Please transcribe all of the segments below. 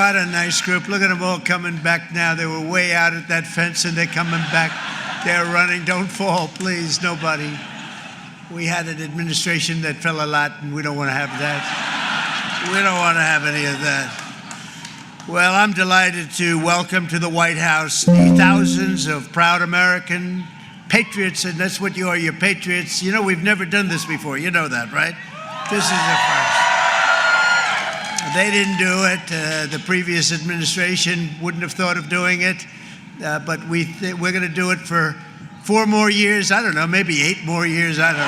what a nice group. Look at them all coming back now. They were way out at that fence and they're coming back. They're running. Don't fall, please, nobody. We had an administration that fell a lot and we don't want to have that. We don't want to have any of that. Well, I'm delighted to welcome to the White House the thousands of proud American patriots, and that's what you are, you're patriots. You know, we've never done this before. You know that, right? This is the first. They didn't do it. The previous administration wouldn't have thought of doing it, but we're going to do it for 4 more years. I don't know, maybe 8 more years. I don't know.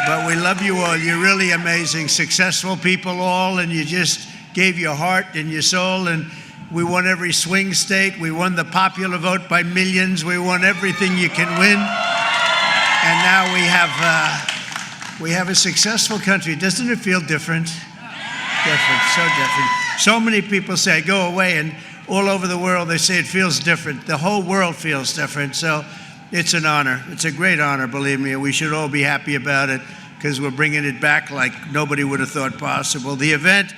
But we love you all. You're really amazing, successful people all, and you just gave your heart and your soul, and we won every swing state. We won the popular vote by millions. We won everything you can win. And now we have a successful country. Doesn't it feel different? Different, so different. So many people say, go away, and all over the world they say it feels different. The whole world feels different. So it's an honor. It's a great honor, believe me, and we should all be happy about it because we're bringing it back like nobody would have thought possible. The event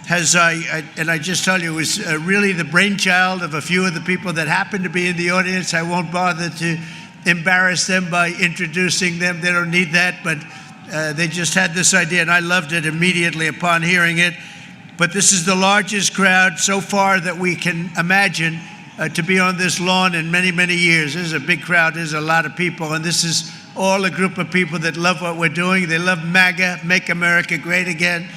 has, and I just tell you, it was really the brainchild of a few of the people that happened to be in the audience. I won't bother to embarrass them by introducing them. They don't need that, but they just had this idea, and I loved it immediately upon hearing it. But this is the largest crowd so far that we can imagine to be on this lawn in many, many years. This is a big crowd. There's a lot of people, and this is all a group of people that love what we're doing. They love MAGA, Make America Great Again, and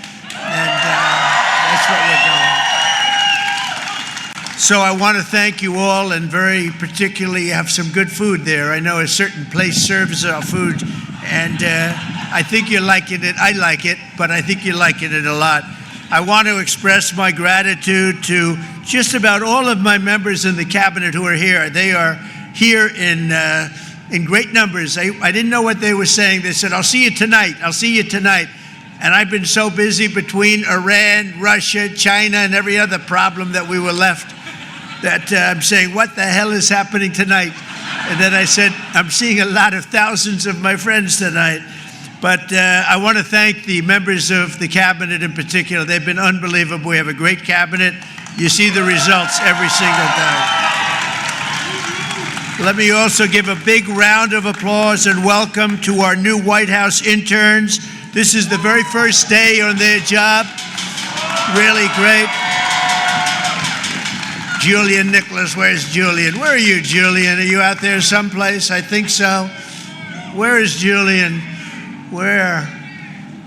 that's what we're doing. So I want to thank you all, and very particularly have some good food there. I know a certain place serves our food, and I think you're liking it. I like it, but I think you're liking it a lot. I want to express my gratitude to just about all of my members in the cabinet who are here. They are here in great numbers. I didn't know what they were saying. They said, I'll see you tonight. I'll see you tonight. And I've been so busy between Iran, Russia, China, and every other problem that we were left that I'm saying, what the hell is happening tonight? And then I said, I'm seeing a lot of thousands of my friends tonight. But I want to thank the members of the cabinet in particular. They've been unbelievable. We have a great cabinet. You see the results every single day. Let me also give a big round of applause and welcome to our new White House interns. This is the very first day on their job. Really great. Julian Nicholas, where's Julian? Where are you, Julian? Are you out there someplace? I think so. Where is Julian? Where?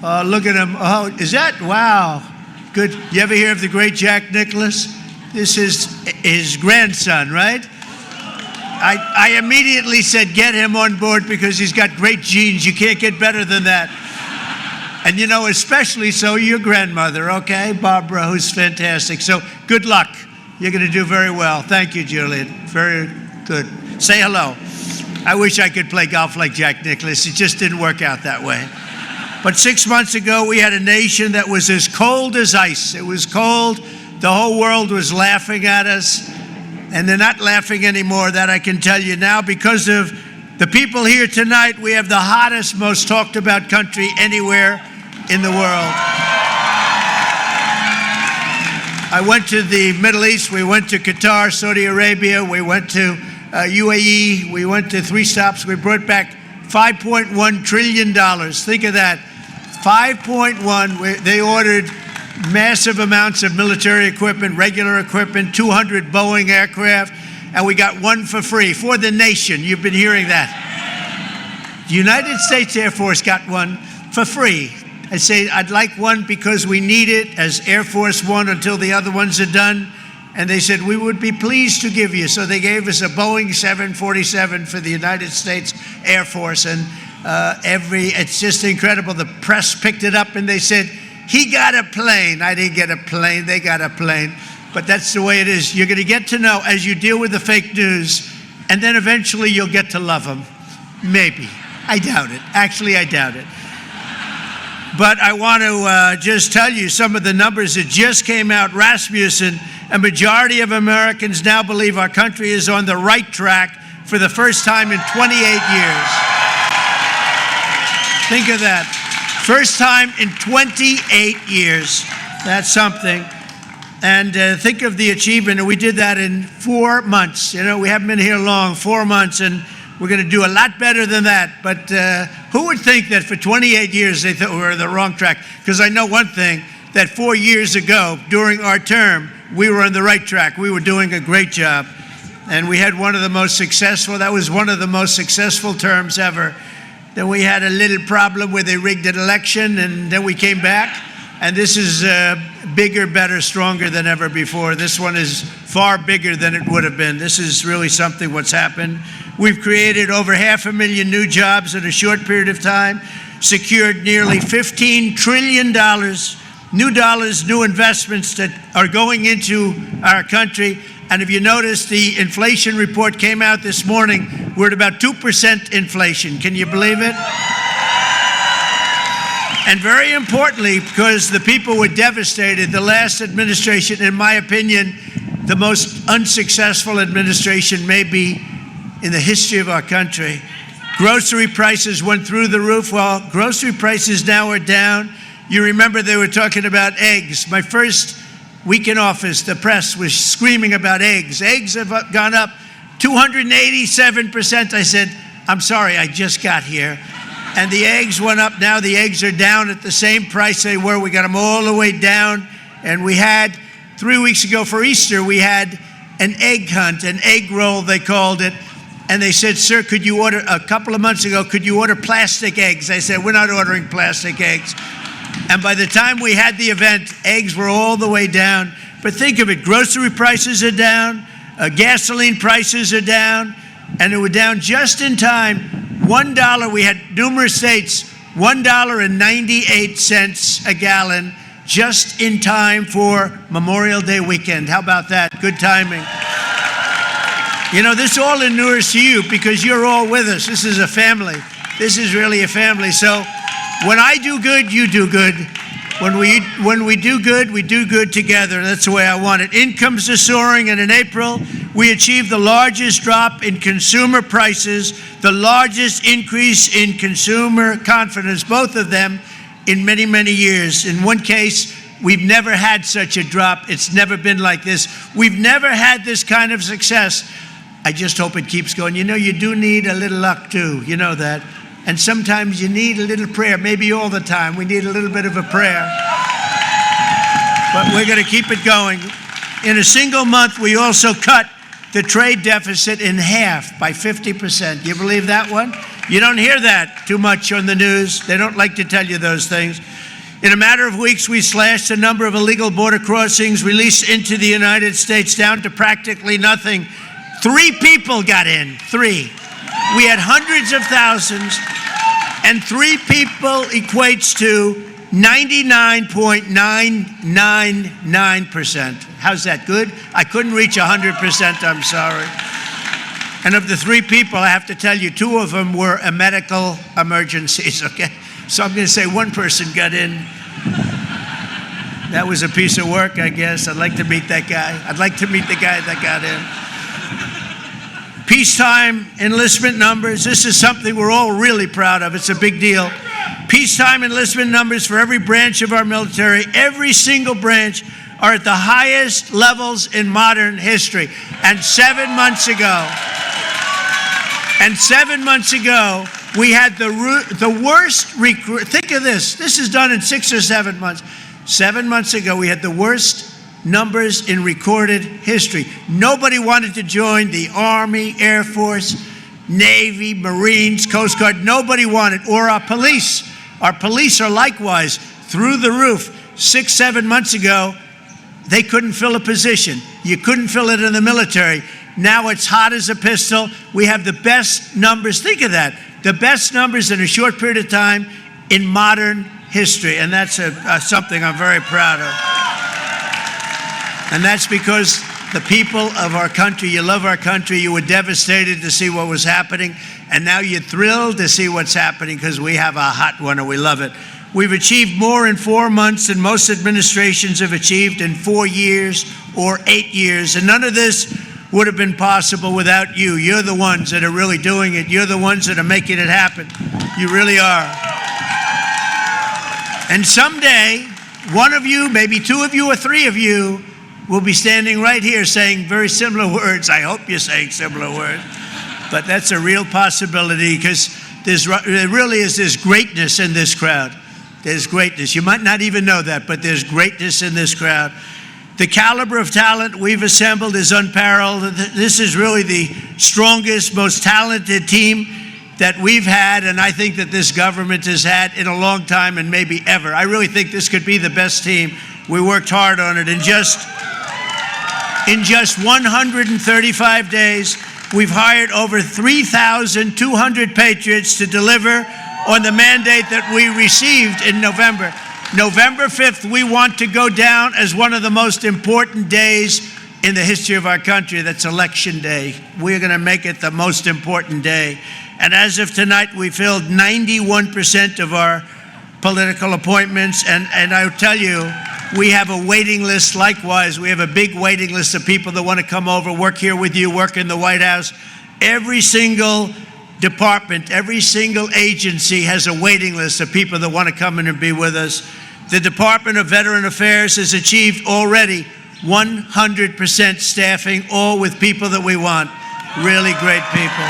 Oh, look at him. Oh, is that? Wow. Good. You ever hear of the great Jack Nicklaus? This is his grandson, right? I immediately said, get him on board because he's got great genes. You can't get better than that. And you know, especially so your grandmother, okay? Barbara, who's fantastic. So good luck. You're going to do very well. Thank you, Julian. Very good. Say hello. I wish I could play golf like Jack Nicklaus. It just didn't work out that way. But 6 months ago, we had a nation that was as cold as ice. It was cold. The whole world was laughing at us. And they're not laughing anymore, that I can tell you now. Because of the people here tonight, we have the hottest, most talked about country anywhere in the world. I went to the Middle East. We went to Qatar, Saudi Arabia. We went to UAE. We went to 3 stops. We brought back $5.1 trillion. Think of that. 5.1. They ordered massive amounts of military equipment, regular equipment, 200 Boeing aircraft, and we got 1 for free for the nation. You've been hearing that. The United States Air Force got 1 for free. I say I'd like 1 because we need it as Air Force 1 until the other ones are done. And they said, we would be pleased to give you. So they gave us a Boeing 747 for the United States Air Force. And it's just incredible. The press picked it up and they said, he got a plane. I didn't get a plane. They got a plane. But that's the way it is. You're going to get to know as you deal with the fake news, and then eventually you'll get to love them. Maybe. I doubt it. Actually, I doubt it. But I want to just tell you some of the numbers that just came out. Rasmussen, a majority of Americans now believe our country is on the right track for the first time in 28 years. Think of that. First time in 28 years. That's something. And think of the achievement. We did that in 4 months. You know, we haven't been here long, 4 months, and we're going to do a lot better than that. But who would think that for 28 years they thought we were on the wrong track? Because I know one thing, that 4 years ago, during our term, we were on the right track. We were doing a great job. And we had one of the most successful, that was one of the most successful terms ever. Then we had a little problem where they rigged an election, and then we came back. And this is bigger, better, stronger than ever before. This one is far bigger than it would have been. This is really something what's happened. We've created over 500,000 new jobs in a short period of time, secured nearly $15 trillion, new dollars, new investments that are going into our country. And if you notice, the inflation report came out this morning. We're at about 2% inflation. Can you believe it? And very importantly, because the people were devastated, the last administration, in my opinion, the most unsuccessful administration maybe in the history of our country. Grocery prices went through the roof. Well, grocery prices now are down. You remember they were talking about eggs. My first week in office, the press was screaming about eggs. Eggs have gone up 287%. I said, I'm sorry, I just got here. And the eggs went up. Now the eggs are down at the same price they were. We got them all the way down. And we had, 3 weeks ago for Easter, we had an egg hunt, an egg roll, they called it. And they said, sir, could you order, a couple of months ago, could you order plastic eggs? I said, we're not ordering plastic eggs. And by the time we had the event, eggs were all the way down. But think of it, grocery prices are down, gasoline prices are down, and they were down just in time. $1, we had numerous states, $1.98 a gallon, just in time for Memorial Day weekend. How about that? Good timing. You know, this all inures to you because you're all with us. This is a family. This is really a family. So when I do good, you do good. When we do good together. That's the way I want it. Incomes are soaring, and in April, we achieved the largest drop in consumer prices, the largest increase in consumer confidence, both of them in many, many years. In one case, we've never had such a drop. It's never been like this. We've never had this kind of success. I just hope it keeps going. You know, you do need a little luck, too. You know that. And sometimes you need a little prayer, maybe all the time. We need a little bit of a prayer. But we're going to keep it going. In a single month, we also cut the trade deficit in half by 50%. You believe that one? You don't hear that too much on the news. They don't like to tell you those things. In a matter of weeks, we slashed the number of illegal border crossings released into the United States down to practically nothing. 3 people got in, 3. We had hundreds of thousands, and 3 people equates to 99.999%. How's that, good? I couldn't reach 100%, I'm sorry. And of the 3 people, I have to tell you, 2 of them were medical emergencies, okay? So I'm going to say 1 person got in. That was a piece of work, I guess. I'd like to meet that guy. I'd like to meet the guy that got in. Peacetime enlistment numbers. This is something we're all really proud of. It's a big deal. Peacetime enlistment numbers for every branch of our military, every single branch, are at the highest levels in modern history. And 7 months ago, we had the worst recruit. Think of this. This is done in 6 or 7 months. 7 months ago, we had the worst numbers in recorded history. Nobody wanted to join the Army, Air Force, Navy, Marines, Coast Guard. Nobody wanted, or our police. Our police are likewise through the roof. 6, 7 months ago, they couldn't fill a position. You couldn't fill it in the military. Now it's hot as a pistol. We have the best numbers. Think of that. The best numbers in a short period of time in modern history. And that's something I'm very proud of. And that's because the people of our country, you love our country, you were devastated to see what was happening, and now you're thrilled to see what's happening because we have a hot one and we love it. We've achieved more in 4 months than most administrations have achieved in 4 years or 8 years, and none of this would have been possible without you. You're the ones that are really doing it. You're the ones that are making it happen. You really are. And someday, one of you, maybe two of you or three of you will be standing right here saying very similar words. I hope you're saying similar words. But that's a real possibility, because there really is this greatness in this crowd. There's greatness. You might not even know that, but there's greatness in this crowd. The caliber of talent we've assembled is unparalleled. This is really the strongest, most talented team that we've had, and I think that this government has had in a long time, and maybe ever. I really think this could be the best team. We worked hard on it. In just 135 days, we've hired over 3,200 patriots to deliver on the mandate that we received in November. November 5th, we want to go down as one of the most important days in the history of our country. That's Election Day. We're going to make it the most important day. And as of tonight, we filled 91% of our political appointments. And I'll tell you, we have a waiting list. Likewise, we have a big waiting list of people that want to come over, work here with you, work in the White House. Every single department, every single agency has a waiting list of people that want to come in and be with us. The Department of Veteran Affairs has achieved already 100% staffing, all with people that we want, really great people.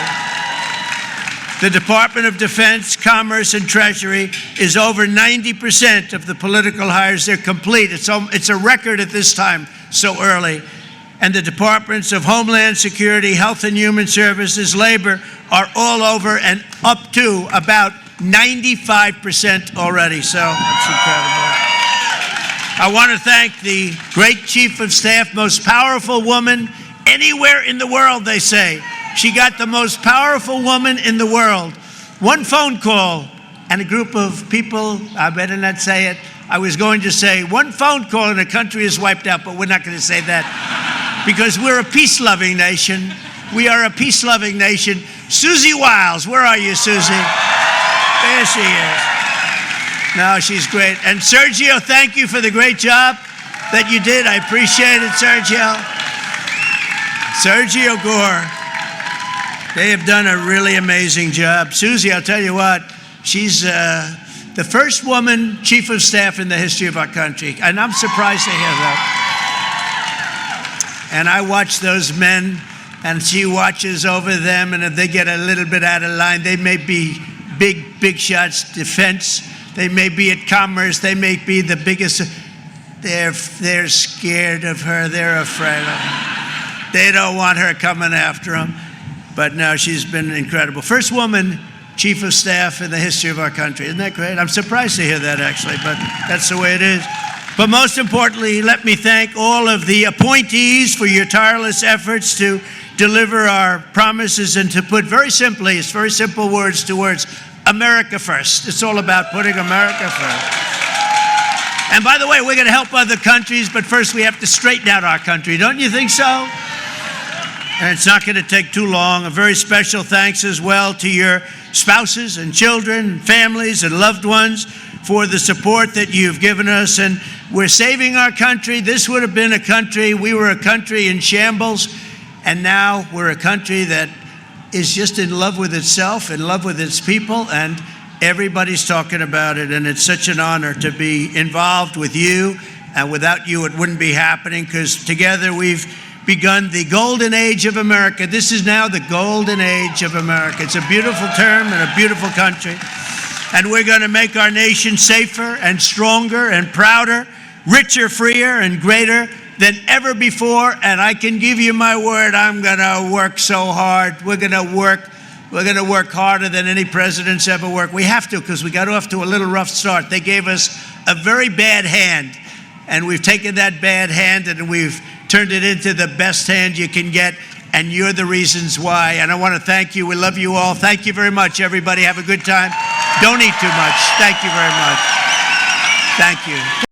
The Department of Defense, Commerce, and Treasury is over 90% of the political hires. They're complete. It's a record at this time, so early. And the Departments of Homeland Security, Health and Human Services, Labor are all over and up to about 95% already. So that's incredible. I want to thank the great Chief of Staff, most powerful woman anywhere in the world, they say. She got the most powerful woman in the world. One phone call and a group of people, I better not say it. I was going to say one phone call and the country is wiped out, but we're not going to say that because we're a peace-loving nation. We are a peace-loving nation. Susie Wiles, where are you, Susie? There she is. No, she's great. And Sergio, thank you for the great job that you did. I appreciate it, Sergio. Sergio Gore. They have done a really amazing job. Susie, I'll tell you what, she's the first woman chief of staff in the history of our country. And I'm surprised to hear that. And I watch those men, and she watches over them, and if they get a little bit out of line, they may be big shots, defense. They may be at commerce. They may be the biggest. They're scared of her. They're afraid of her. They don't want her coming after them. But no, she's been incredible. First woman chief of staff in the history of our country. Isn't that great? I'm surprised to hear that, actually, but that's the way it is. But most importantly, let me thank all of the appointees for your tireless efforts to deliver our promises and to put very simply, it's very simple words to words, America first. It's all about putting America first. And by the way, we're going to help other countries, but first we have to straighten out our country. Don't you think so? And it's not going to take too long. A very special thanks as well to your spouses and children, families and loved ones for the support that you've given us. And we're saving our country. This would have been a country, we were a country in shambles, and now we're a country that is just in love with itself, in love with its people, and everybody's talking about it. And it's such an honor to be involved with you. And without you, it wouldn't be happening, because together we've begun the golden age of America. This is now the golden age of America. It's a beautiful term and a beautiful country. And we're going to make our nation safer and stronger and prouder, richer, freer, and greater than ever before. And I can give you my word, I'm going to work so hard. We're going to work harder than any president's ever worked. We have to, because we got off to a little rough start. They gave us a very bad hand, and we've taken that bad hand and we've turned it into the best hand you can get, and you're the reasons why. And I want to thank you. We love you all. Thank you very much, everybody. Have a good time. Don't eat too much. Thank you very much. Thank you.